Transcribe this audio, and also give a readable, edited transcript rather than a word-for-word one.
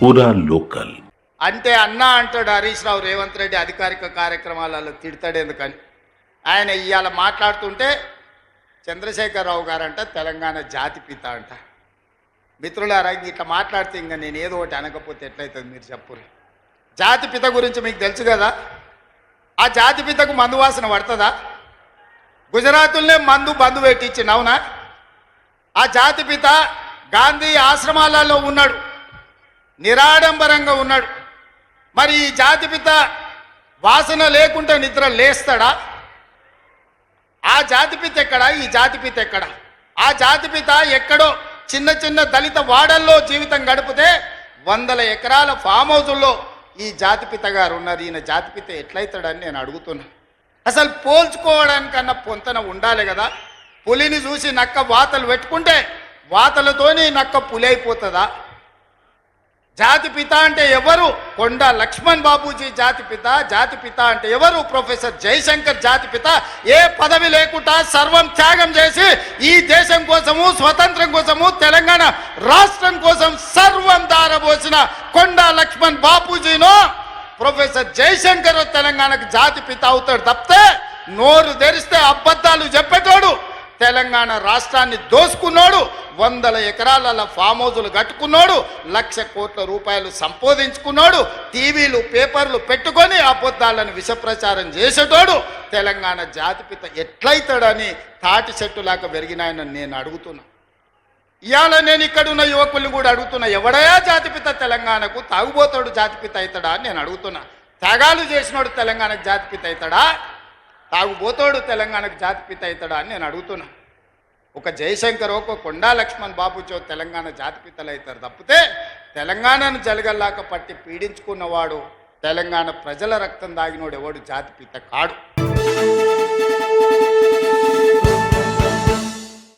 పూరా లోకల్ అంటే అన్న అంటాడు హరీష్ రావు రేవంత్ రెడ్డి అధికారిక కార్యక్రమాలలో తిడతాడు ఎందుకని. ఆయన ఇవాళ మాట్లాడుతుంటే చంద్రశేఖరరావు గారంట తెలంగాణ జాతిపిత అంట. మిత్రులారా, ఇట్లా మాట్లాడితే ఇంకా నేను ఏదో ఒకటి అనకపోతే ఎట్లయితుంది మీరు చెప్పుర్రి. జాతిపిత గురించి మీకు తెలుసు కదా. ఆ జాతిపితకు మందు వాసన పడుతుందా? గుజరాతుల్నే బంధు పెట్టించింది, అవునా? ఆ జాతిపిత గాంధీ ఆశ్రమాలలో ఉన్నాడు, నిరాడంబరంగా ఉన్నాడు. మరి ఈ జాతిపిత వాసన లేకుండా నిద్ర లేస్తాడా? ఆ జాతిపిత ఎక్కడా? ఈ జాతిపిత ఎక్కడా? ఆ జాతిపిత ఎక్కడో చిన్న చిన్న దళిత వాడల్లో జీవితం గడిపితే 100 ఎకరాల ఫామ్ హౌజుల్లో ఈ జాతిపిత గారు ఉన్నారు. ఈయన జాతిపిత ఎట్లయితాడని నేను అడుగుతున్నా. అసలు పోల్చుకోవడానికన్నా పొంతన ఉండాలి కదా. పులిని చూసి నక్క వాతలు పెట్టుకుంటే వాతలతోని నక్క పులి అయిపోతుందా? జాతిపిత అంటే ఎవరు? కొండా లక్ష్మణ్ బాబూజీ జాతిపిత. జాతిపిత అంటే ఎవరు? ప్రొఫెసర్ జయశంకర్ జాతిపిత. ఏ పదవి లేకుండా సర్వం త్యాగం చేసి ఈ దేశం కోసము, స్వతంత్రం కోసము, తెలంగాణ రాష్ట్రం కోసం సర్వం దారబోసిన కొండా లక్ష్మణ్ బాపూజీనో ప్రొఫెసర్ జయశంకర్ తెలంగాణకు జాతిపిత అవుతాడు తప్పితే నోరు తెరిస్తే అబద్ధాలు చెప్పేటోడు, తెలంగాణ రాష్ట్రాన్ని దోసుకున్నాడు, 100 ఎకరాల ఫామ్ హౌజులు కట్టుకున్నాడు, 1,00,000 కోట్ల రూపాయలు సంపాదించుకున్నాడు, టీవీలు పేపర్లు పెట్టుకొని అబద్ధాలను విషప్రచారం చేసేటోడు తెలంగాణ జాతిపిత ఎట్లయితాడని తాటి చెట్టులాగా పెరిగినాయని నేను అడుగుతున్నా. ఇవాళ నేను ఇక్కడున్న యువకుల్ని కూడా అడుగుతున్నా, ఎవడయా జాతిపిత తెలంగాణకు? తాగుబోతాడు జాతిపిత అవుతాడా అని నేను అడుగుతున్నా. త్యాగాలు చేసినోడు తెలంగాణకు జాతిపిత అవుతాడా? తాగుబోతాడు తెలంగాణకు జాతిపిత అవుతాడా అని నేను అడుగుతున్నా. ఒక జయశంకర్, ఒక కొండా లక్ష్మణ్ బాబుచో తెలంగాణ జాతిపితలు అవుతారు తప్పితే తెలంగాణను జలగల్లాక పట్టి పీడించుకున్నవాడు, తెలంగాణ ప్రజల రక్తం దాగినోడు ఎవడు జాతిపిత కాడు.